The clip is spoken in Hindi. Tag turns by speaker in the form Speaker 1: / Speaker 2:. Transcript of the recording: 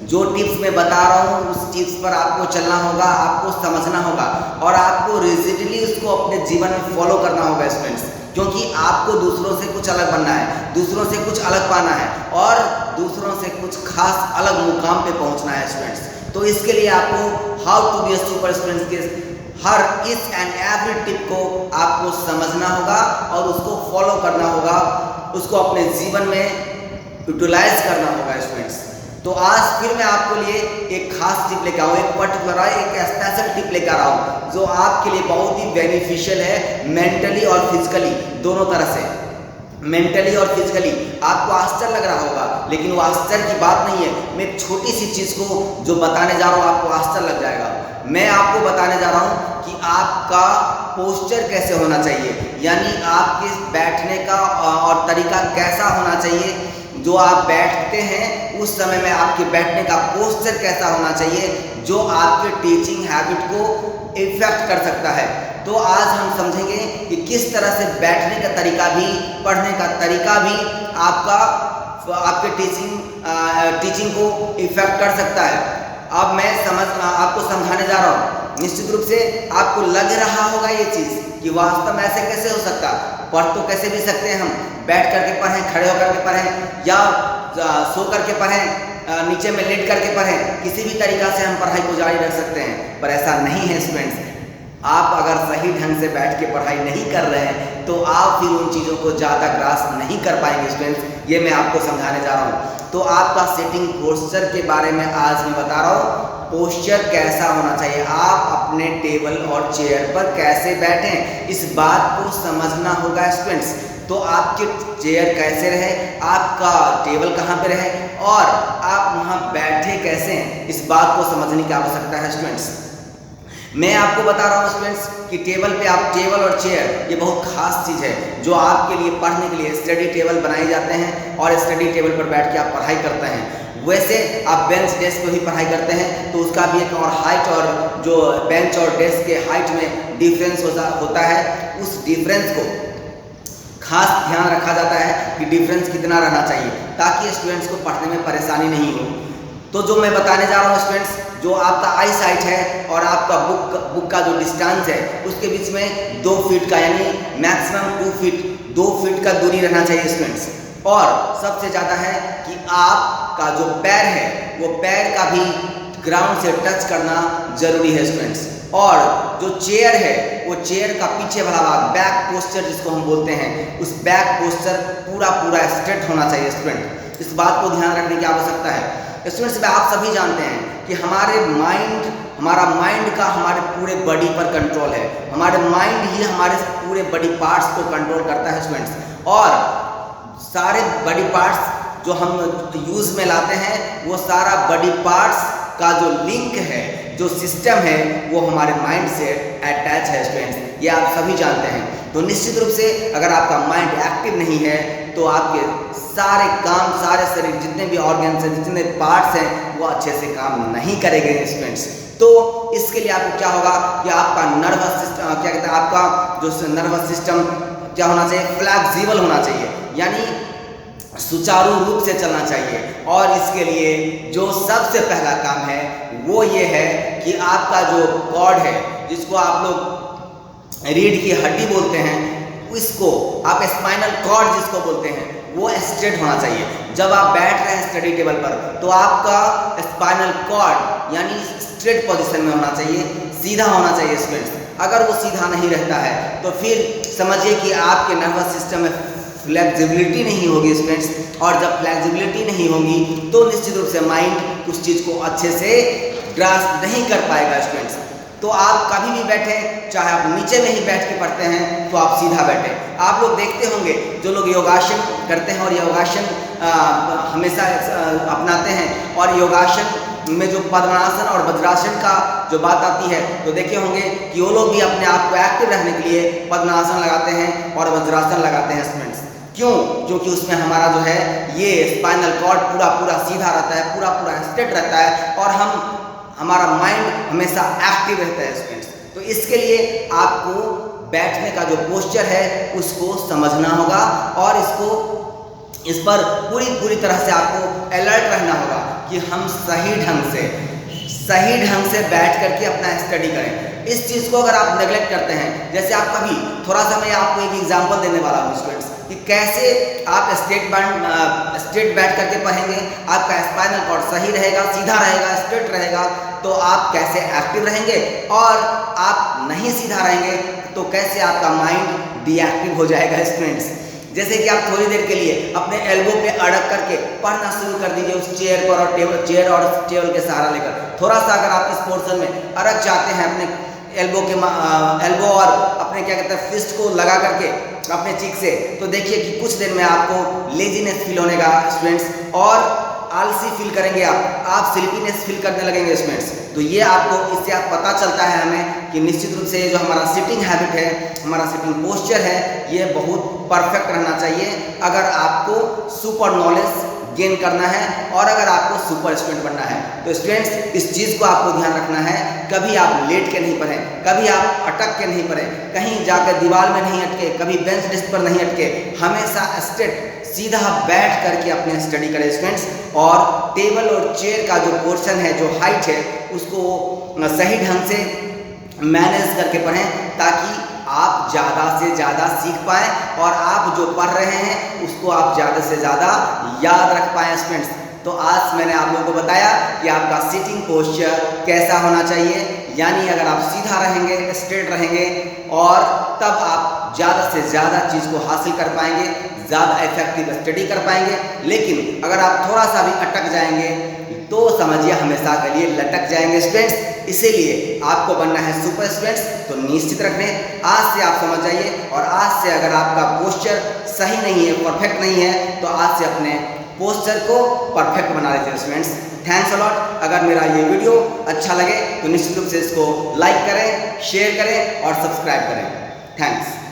Speaker 1: जो टिप्स मैं बता रहा हूँ उस टिप्स पर आपको चलना होगा, आपको समझना होगा और आपको रिजिडली उसको अपने जीवन में फॉलो करना होगा स्टूडेंट्स, क्योंकि आपको दूसरों से कुछ अलग बनना है, दूसरों से कुछ अलग पाना है और दूसरों से कुछ खास अलग मुकाम पे पहुंचना है स्टूडेंट्स। तो इसके लिए आपको how to be a super students के हर इस एंड एवरी टिप को आपको समझना होगा और उसको फॉलो करना होगा, उसको अपने जीवन में यूटिलाइज करना होगा स्टूडेंट्स। तो आज फिर मैं आपको लिए एक खास टिप लेकर आऊँ, एक पर्टिकुलर एक स्पेशल टिप लेकर आ रहा हूँ जो आपके लिए बहुत ही बेनिफिशियल है मेंटली और फिजिकली दोनों तरह से। मेंटली और फिजिकली आपको आश्चर्य लग रहा होगा, लेकिन वो आश्चर्य की बात नहीं है। मैं एक छोटी सी चीज़ को जो बताने जा रहा हूँ आपको आश्चर्य लग जाएगा। मैं आपको बताने जा रहा हूँ कि आपका पोस्चर कैसे होना चाहिए, यानी आपके बैठने का और तरीका कैसा होना चाहिए। जो आप बैठते हैं उस समय में आपके बैठने का पोस्चर कैसा होना चाहिए, जो आपके टीचिंग हैबिट को इफेक्ट कर सकता है। तो आज हम समझेंगे कि किस तरह से बैठने का तरीका भी, पढ़ने का तरीका भी आपके टीचिंग को इफेक्ट कर सकता है। अब मैं आपको समझाने जा रहा हूँ। निश्चित रूप से आपको लग रहा होगा ये चीज़ कि वास्तव में ऐसे कैसे हो सकता, पढ़ तो कैसे भी सकते हैं हम, बैठ करके पढ़ें, खड़े होकर के पढ़ें या सो करके पढ़ें, नीचे में लेट करके पढ़ें, किसी भी तरीक़ा से हम पढ़ाई को जारी रख सकते हैं। पर ऐसा नहीं है स्टूडेंट्स। आप अगर सही ढंग से बैठ के पढ़ाई नहीं कर रहे हैं तो आप फिर उन चीज़ों को ज़्यादा ग्रास्प नहीं कर पाएंगे स्टूडेंट्स। ये मैं आपको समझाने जा रहा हूँ। तो आपका सिटिंग पोस्चर के बारे में आज मैं बता रहा हूँ। पोस्चर कैसा होना चाहिए, आप अपने टेबल और चेयर पर कैसे बैठें, इस बात को समझना होगा स्टूडेंट्स। तो आपके चेयर कैसे रहे, आपका टेबल कहाँ पे रहे और आप वहाँ बैठे कैसे हैं, इस बात को समझने की आवश्यकता है स्टूडेंट्स। मैं आपको बता रहा हूँ स्टूडेंट्स कि टेबल और चेयर ये बहुत खास चीज़ है जो आपके लिए पढ़ने के लिए स्टडी टेबल बनाए जाते हैं और स्टडी टेबल पर बैठ के आप पढ़ाई करते हैं। वैसे आप बेंच डेस्क पे भी पढ़ाई करते हैं तो उसका भी एक और हाइट और जो बेंच और डेस्क के हाइट में डिफरेंस होता है, उस डिफरेंस को खास ध्यान रखा जाता है कि डिफरेंस कितना रहना चाहिए ताकि स्टूडेंट्स को पढ़ने में परेशानी नहीं हो। तो जो मैं बताने जा रहा हूँ स्टूडेंट्स, जो आपका आई साइट है और आपका बुक का जो डिस्टेंस है उसके बीच में 2 फीट का यानी मैक्सिमम 2 फीट का दूरी रहना चाहिए स्टूडेंट्स। और सबसे ज़्यादा है कि आपका जो पैर है वो पैर का भी ग्राउंड से टच करना जरूरी है स्टूडेंट्स। और जो चेयर है वो चेयर का पीछे वाला भाग, बैक पोस्चर जिसको हम बोलते हैं, उस बैक पोस्चर पूरा स्ट्रेट होना चाहिए स्टूडेंट। इस बात को ध्यान रखने की आवश्यकता है स्टूडेंट्स। आप सभी जानते हैं कि हमारा माइंड का हमारे पूरे बॉडी पर कंट्रोल है। हमारे माइंड ही हमारे पूरे बॉडी पार्ट्स को कंट्रोल करता है स्टूडेंट्स। और सारे बॉडी पार्ट्स जो हम यूज़ में लाते हैं वो सारा बॉडी पार्ट्स का जो लिंक है, जो सिस्टम है, वो हमारे माइंड से अटैच है स्टूडेंट्स। ये आप सभी जानते हैं। तो निश्चित रूप से अगर आपका माइंड एक्टिव नहीं है तो आपके सारे काम, सारे शरीर जितने भी ऑर्गन्स हैं, जितने पार्ट्स हैं, वो अच्छे से काम नहीं करेंगे स्टूडेंट्स। तो इसके लिए आपको क्या होगा कि आपका नर्वस सिस्टम आपका जो नर्वस सिस्टम क्या होना चाहिए, फ्लेक्सिबल होना चाहिए, यानी सुचारू रूप से चलना चाहिए। और इसके लिए जो सबसे पहला काम है वो ये है कि आपका जो कॉर्ड है, जिसको आप लोग रीढ़ की हड्डी बोलते हैं, इसको आप स्पाइनल कॉर्ड जिसको बोलते हैं, वो स्ट्रेट होना चाहिए। जब आप बैठ रहे हैं स्टडी टेबल पर तो आपका स्पाइनल कॉर्ड यानी स्ट्रेट पोजीशन में होना चाहिए, सीधा होना चाहिए स्टूडेंट्स। अगर वो सीधा नहीं रहता है तो फिर समझिए कि आपके नर्वस सिस्टम में फ्लेक्सिबिलिटी नहीं होगी स्टूडेंट्स। और जब फ्लेक्सिबिलिटी नहीं होगी तो निश्चित रूप से माइंड उस चीज़ को अच्छे से ग्रास्प नहीं कर पाएगा स्टूडेंट्स। तो आप कभी भी बैठें, चाहे आप नीचे में ही बैठ के पढ़ते हैं तो आप सीधा बैठें। आप लोग देखते होंगे जो लोग योगासन करते हैं और योगासन हमेशा अपनाते हैं, और योगासन में जो पद्मासन और वज्रासन का जो बात आती है तो देखे होंगे कि वो लोग भी अपने आप को एक्टिव रहने के लिए पद्मासन लगाते हैं और वज्रासन लगाते हैं स्टूडेंट्स। क्यों? क्योंकि उसमें हमारा जो है ये स्पाइनल कॉर्ड पूरा सीधा रहता है, पूरा स्ट्रेट रहता है और हमारा माइंड हमेशा एक्टिव रहता है स्टूडेंट्स। तो इसके लिए आपको बैठने का जो पोस्चर है उसको समझना होगा और इसको इस पर पूरी तरह से आपको अलर्ट रहना होगा कि हम सही ढंग से बैठ करके अपना स्टडी करें। इस चीज़ को अगर आप नेगलेक्ट करते हैं, जैसे आप कभी थोड़ा सा मैं आपको एक एग्जांपल देने वाला हूँ स्टूडेंट्स कि कैसे आप स्ट्रेट बैठ करके पढ़ेंगे, आपका स्पाइनल कॉर्ड सही रहेगा, सीधा रहेगा, स्ट्रेट रहेगा, तो आप कैसे एक्टिव रहेंगे, और आप नहीं सीधा रहेंगे तो कैसे आपका माइंड डीएक्टिव हो जाएगा स्टूडेंट्स। जैसे कि आप थोड़ी देर के लिए अपने एल्बो पे अड़क करके पढ़ना शुरू कर दीजिए उस चेयर पर, और चेयर और टेबल के सहारा लेकर। थोड़ा सा अगर आप इस पोर्शन में अड़क जाते हैं अपने एल्बो और अपने क्या कहते हैं फिस्ट को लगा करके अपने चीक से, तो देखिए कि कुछ देर में आपको लेजीनेस फील होने का स्टूडेंट्स, और आलसी फील करेंगे, आप स्लीपीनेस फील करने लगेंगे स्टूडेंट्स। तो ये आपको इससे आप पता चलता है हमें कि निश्चित रूप से जो हमारा सिटिंग हैबिट है, हमारा सिटिंग पोस्चर है, ये बहुत परफेक्ट रहना चाहिए अगर आपको सुपर नॉलेज गेन करना है और अगर आपको सुपर स्टूडेंट बनना है। तो स्टूडेंट्स, इस चीज़ को आपको ध्यान रखना है, कभी आप लेट के नहीं पढ़ें, कभी आप अटक के नहीं पढ़ें, कहीं जाकर दीवार में नहीं अटके, कभी बेंच डेस्क पर नहीं अटके, हमेशा स्ट्रेट सीधा बैठ करके अपने स्टडी करें स्टूडेंट्स। और टेबल और चेयर का जो पोर्शन है, जो हाइट है, उसको सही ढंग से मैनेज करके पढ़ें ताकि आप ज़्यादा से ज़्यादा सीख पाएँ और आप जो पढ़ रहे हैं उसको आप ज़्यादा से ज़्यादा याद रख पाएँ स्टूडेंट्स। तो आज मैंने आप लोगों को बताया कि आपका सिटिंग पोस्चर कैसा होना चाहिए, यानी अगर आप सीधा रहेंगे, स्ट्रेट रहेंगे, और तब आप ज़्यादा से ज़्यादा चीज़ को हासिल कर पाएंगे, ज़्यादा इफेक्टिव स्टडी कर पाएंगे। लेकिन अगर आप थोड़ा सा भी अटक जाएंगे तो समझिए हमेशा के लिए लटक जाएंगे स्टूडेंट्स। इसीलिए आपको बनना है सुपर स्टूडेंट्स, तो निश्चित रखें आज से आप समझ जाइए। और आज से अगर आपका पोस्चर सही नहीं है, परफेक्ट नहीं है, तो आज से अपने पोस्चर को परफेक्ट बना लीजिए स्टूडेंट्स। Thanks a lot. अगर मेरा ये वीडियो अच्छा लगे तो निश्चित रूप से इसको लाइक करें, शेयर करें और सब्सक्राइब करें। थैंक्स।